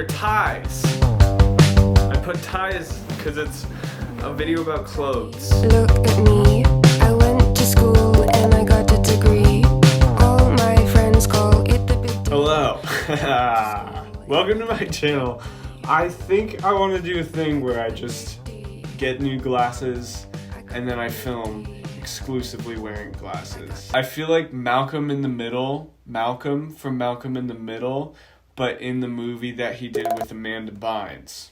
They're ties. I put ties because it's a video about clothes. Look at me, I went to school and I got a degree. All my friends call it the big deal. Hello. Welcome to my channel. I think I want to do a thing where I just get new glasses and then I film exclusively wearing glasses. I feel like Malcolm from Malcolm in the Middle, but in the movie that he did with Amanda Bynes.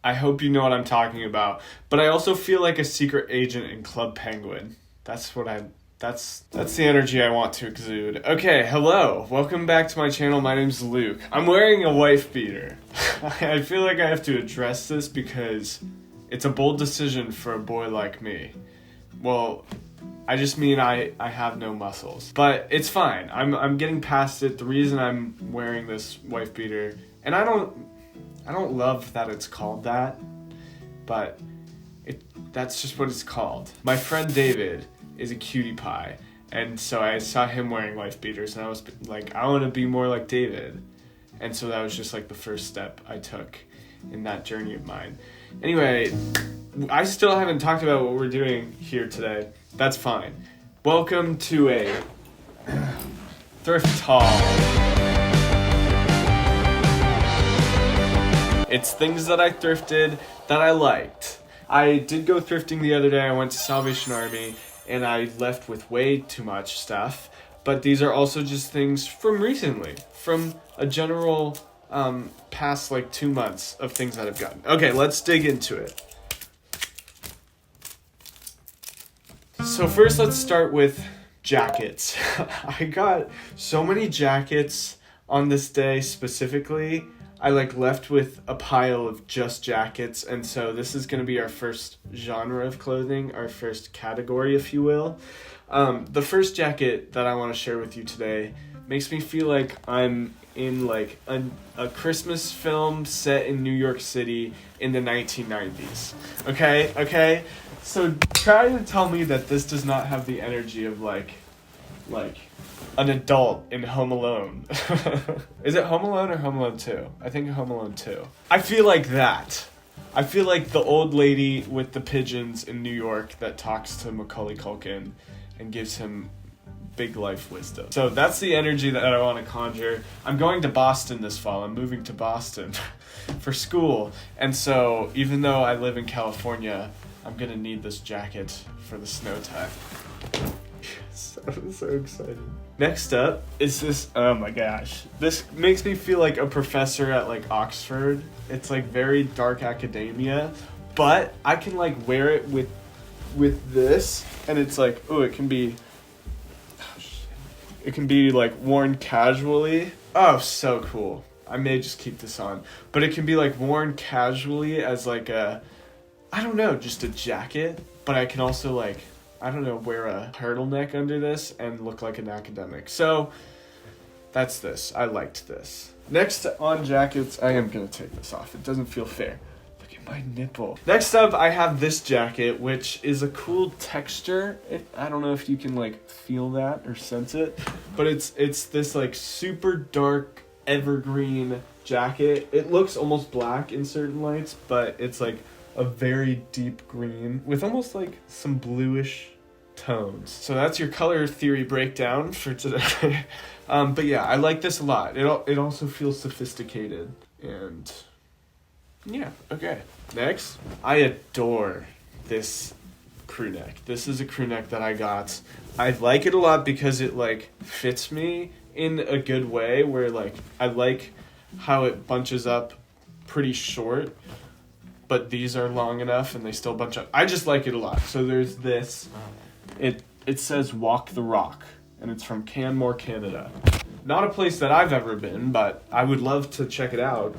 I hope you know what I'm talking about. But I also feel like a secret agent in Club Penguin. That's the energy I want to exude. Okay, hello. Welcome back to my channel. My name's Luke. I'm wearing a wife beater. I feel like I have to address this because it's a bold decision for a boy like me. Well, I just mean I have no muscles. But it's fine. I'm getting past it. The reason I'm wearing this wife beater, and I don't love that it's called that, but that's just what it's called. My friend David is a cutie pie, and so I saw him wearing wife beaters, and I was like, I want to be more like David. And so that was just like the first step I took in that journey of mine. Anyway, I still haven't talked about what we're doing here today. That's fine. Welcome to a thrift haul. It's things that I thrifted that I liked. I did go thrifting the other day. I went to Salvation Army and I left with way too much stuff. But these are also just things from recently, from a general past like 2 months of things that I've gotten. Okay, let's dig into it. So first let's start with jackets. I got so many jackets on this day specifically. I left with a pile of just jackets, and so this is going to be our first genre of clothing, our first category, if you will. The first jacket that I want to share with you today makes me feel like I'm in a Christmas film set in New York City in the 1990s. Okay? So try to tell me that this does not have the energy of like an adult in Home Alone. Is it Home Alone or Home Alone 2? I think Home Alone 2. I feel like that. I feel like the old lady with the pigeons in New York that talks to Macaulay Culkin and gives him big life wisdom. So that's the energy that I want to conjure. I'm going to Boston this fall. I'm moving to Boston for school. And so even though I live in California, I'm going to need this jacket for the snow time. So excited. Next up is this, oh my gosh. This makes me feel like a professor at Oxford. It's very dark academia, but I can wear it with this, and it's it can be worn casually. Oh, so cool. I may just keep this on, but it can be worn casually as just a jacket, but I can also wear a turtleneck under this and look like an academic. So that's this. I liked this. Next on jackets, I am going to take this off. It doesn't feel fair. Look at my nipple. Next up, I have this jacket, which is a cool texture. I don't know if you can feel that or sense it, but it's this super dark evergreen jacket. It looks almost black in certain lights, but it's a very deep green with almost some bluish tones. So that's your color theory breakdown for today. But yeah, I like this a lot. It also feels sophisticated, and yeah, okay. Next, I adore this crew neck. This is a crew neck that I got. I like it a lot because it fits me in a good way where I like how it bunches up pretty short, but these are long enough and they still bunch up. I just like it a lot. So there's this. It says Walk the Rock, and it's from Canmore, Canada. Not a place that I've ever been, but I would love to check it out.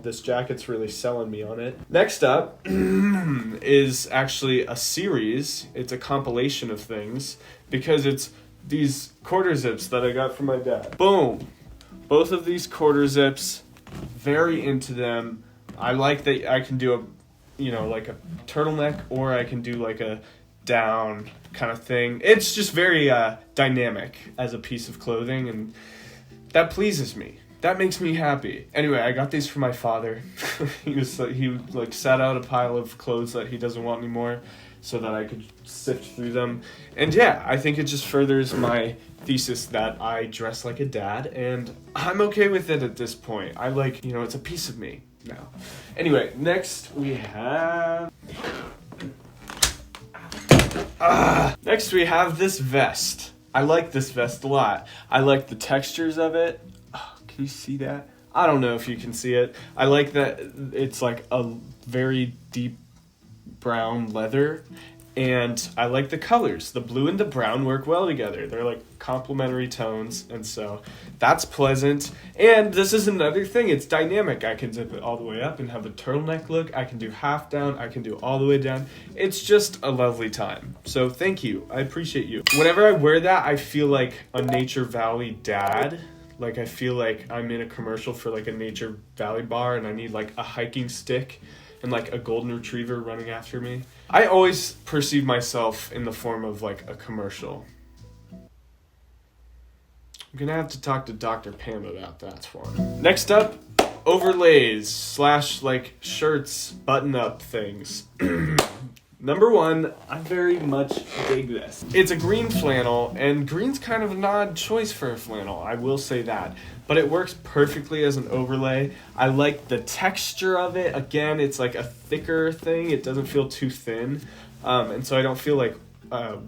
This jacket's really selling me on it. Next up is actually a series. It's a compilation of things because it's these quarter zips that I got from my dad. Boom. Both of these quarter zips, very into them. I like that I can do a turtleneck, or I can do a down kind of thing. It's just very dynamic as a piece of clothing, and that pleases me. That makes me happy. Anyway, I got these for my father. he sat out a pile of clothes that he doesn't want anymore so that I could sift through them. And yeah, I think it just furthers my thesis that I dress like a dad, and I'm okay with it at this point. I like, it's a piece of me now. Anyway, next we have this vest. I like this vest a lot. I like the textures of it. Oh, can you see that? I don't know if you can see it. I like that it's like a very deep brown leather, and I like the colors. The blue and the brown work well together. They're like complementary tones, and so that's pleasant. And this is another thing, it's dynamic. I can zip it all the way up and have a turtleneck look. I can do half down, I can do all the way down. It's just a lovely time. So thank you, I appreciate you. Whenever I wear that, I feel like a Nature Valley dad. Like I feel like I'm in a commercial for like a Nature Valley bar, and I need like a hiking stick and like a golden retriever running after me. I always perceive myself in the form of like a commercial. I'm gonna have to talk to Dr. Pam about that one. Next up, overlays / like shirts, button-up things. Number one, I very much dig this. It's a green flannel, and green's kind of an odd choice for a flannel, I will say that. But it works perfectly as an overlay. I like the texture of it. Again, it's like a thicker thing. It doesn't feel too thin. And so I don't feel like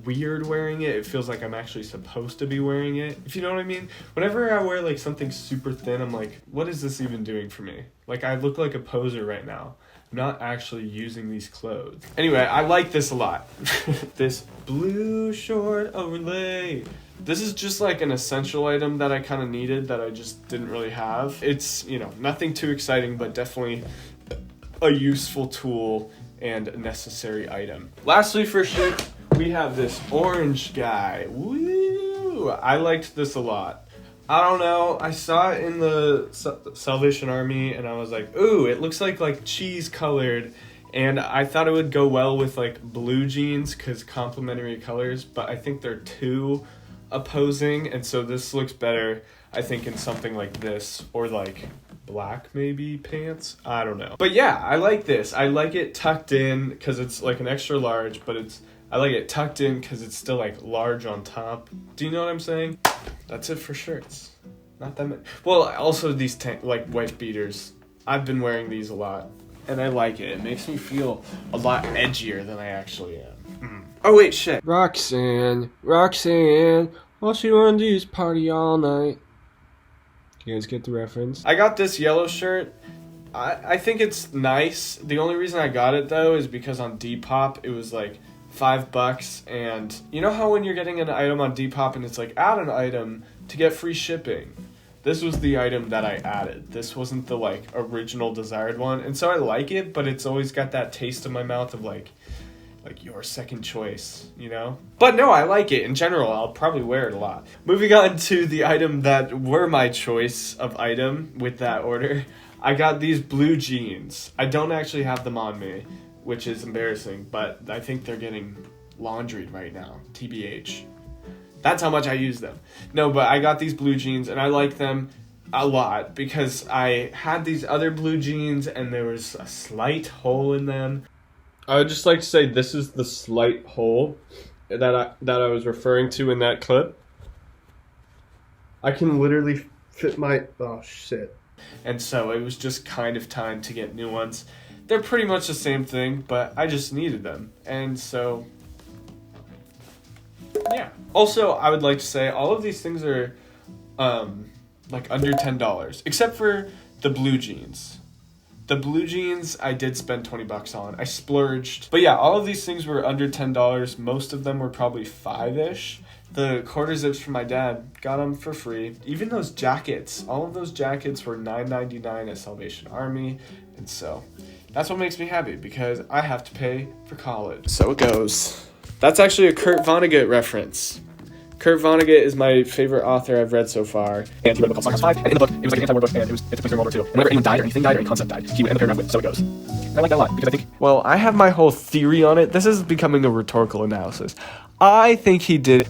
weird wearing it. It feels like I'm actually supposed to be wearing it, if you know what I mean. Whenever I wear like something super thin, I'm like, what is this even doing for me? Like, I look like a poser right now. I'm not actually using these clothes. Anyway, I like this a lot. This blue short overlay. This is just like an essential item that I kind of needed that I just didn't really have. It's, nothing too exciting, but definitely a useful tool and a necessary item. Lastly, for shirt, we have this orange guy. Woo! I liked this a lot. I don't know, I saw it in the Salvation Army, and I was like, ooh, it looks like cheese colored, and I thought it would go well with like blue jeans because complementary colors, but I think they're too opposing, and so this looks better, I think, in something like this, or like black maybe pants. I don't know. But yeah, I like this. I like it tucked in because it's like an extra large, but I like it tucked in because it's still like large on top. Do you know what I'm saying? That's it for shirts. Not that many. Well, also these like white beaters. I've been wearing these a lot, and I like it. It makes me feel a lot edgier than I actually am. Oh wait, shit. Roxanne, all she wanna do is party all night. You guys get the reference? I got this yellow shirt. I think it's nice. The only reason I got it though is because on Depop it was like $5, and you know how when you're getting an item on Depop and it's like add an item to get free shipping? This was the item that I added. This wasn't the like original desired one, and so I like it, but it's always got that taste in my mouth of like your second choice, But no, I like it in general. I'll probably wear it a lot. Moving on to the item that were my choice of item with that order, I got these blue jeans. I don't actually have them on me, which is embarrassing, but I think they're getting laundried right now, TBH. That's how much I use them. No, but I got these blue jeans, and I like them a lot because I had these other blue jeans, and there was a slight hole in them. I would just like to say this is the slight hole that I was referring to in that clip. I can literally fit my... Oh, shit. And so it was just kind of time to get new ones. They're pretty much the same thing, but I just needed them. And so, yeah. Also, I would like to say all of these things are like under $10, except for the blue jeans. The blue jeans I did spend $20 on. I splurged. But yeah, all of these things were under $10. Most of them were probably $5-ish. The quarter zips from my dad, got them for free. Even those jackets, all of those jackets were $9.99 at Salvation Army. And so that's what makes me happy, because I have to pay for college. So it goes. That's actually a Kurt Vonnegut reference. Kurt Vonnegut is my favorite author I've read so far. And he wrote a book called Song 5, and in the book, it was like an anti-war book, and it's a during World War II. And whenever anyone died, or anything died, or any concept died, he would end the paragraph with, so it goes. And I like that a lot, because I think, well, I have my whole theory on it. This is becoming a rhetorical analysis. I think he did.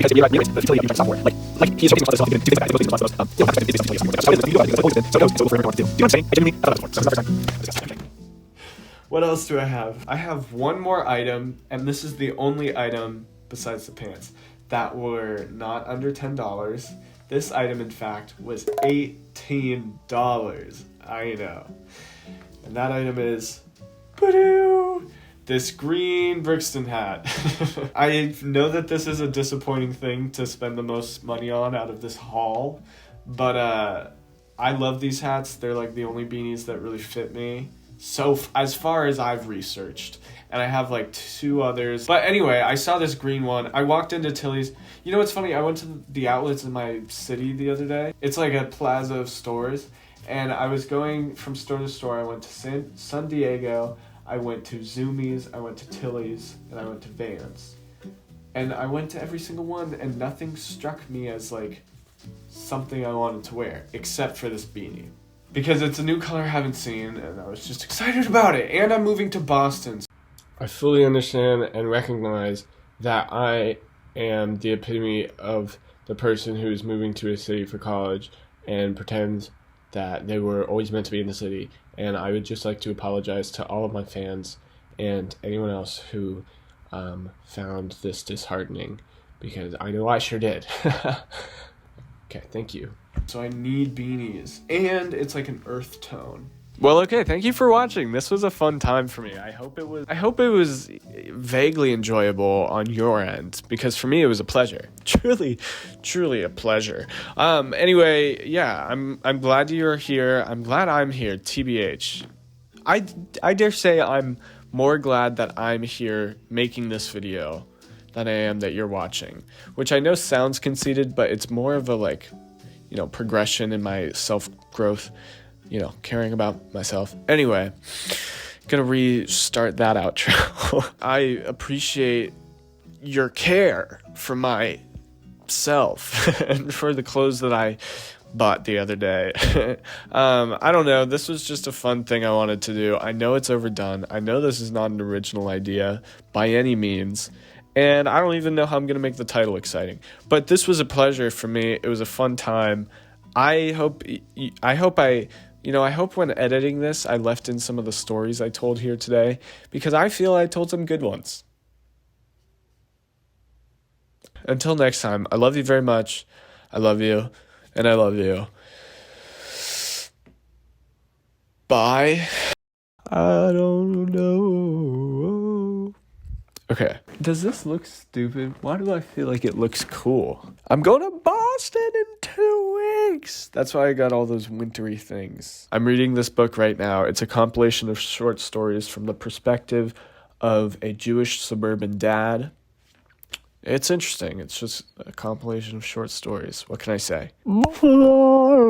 What else do I have? I have one more item, and this is the only item besides the pants that were not under $10. This item, in fact, was $18. I know. And that item is this green Brixton hat. I know that this is a disappointing thing to spend the most money on out of this haul, but I love these hats. They're like the only beanies that really fit me. So as far as I've researched, and I have like 2 others. But anyway, I saw this green one. I walked into Tilly's. You know what's funny? I went to the outlets in my city the other day. It's like a plaza of stores. And I was going from store to store. I went to San Diego. I went to Zoomies. I went to Tilly's. And I went to Vans. And I went to every single one. And nothing struck me as like something I wanted to wear. Except for this beanie. Because it's a new color I haven't seen, and I was just excited about it. And I'm moving to Boston. I fully understand and recognize that I am the epitome of the person who is moving to a city for college and pretends that they were always meant to be in the city. And I would just like to apologize to all of my fans and anyone else who found this disheartening, because I know I sure did. Okay, thank you. So I need beanies, and it's like an earth tone. Well, okay, thank you for watching. This was a fun time for me. I hope it was vaguely enjoyable on your end, because for me it was a pleasure. Truly a pleasure. Anyway, yeah, I'm glad you're here. I'm glad I'm here, TBH. I dare say I'm more glad that I'm here making this video than I am that you're watching, which I know sounds conceited, but it's more of a progression in my self-growth, caring about myself. Anyway, gonna restart that outro. I appreciate your care for myself and for the clothes that I bought the other day. I don't know. This was just a fun thing I wanted to do. I know it's overdone. I know this is not an original idea by any means. And I don't even know how I'm going to make the title exciting. But this was a pleasure for me. It was a fun time. I hope when editing this, I left in some of the stories I told here today, because I feel I told some good ones. Until next time, I love you very much. I love you, and I love you. Bye. I don't know. Okay. Does this look stupid? Why do I feel like it looks cool? I'm going to Boston in 2 weeks. That's why I got all those wintry things. I'm reading this book right now. It's a compilation of short stories from the perspective of a Jewish suburban dad. It's interesting. It's just a compilation of short stories. What can I say?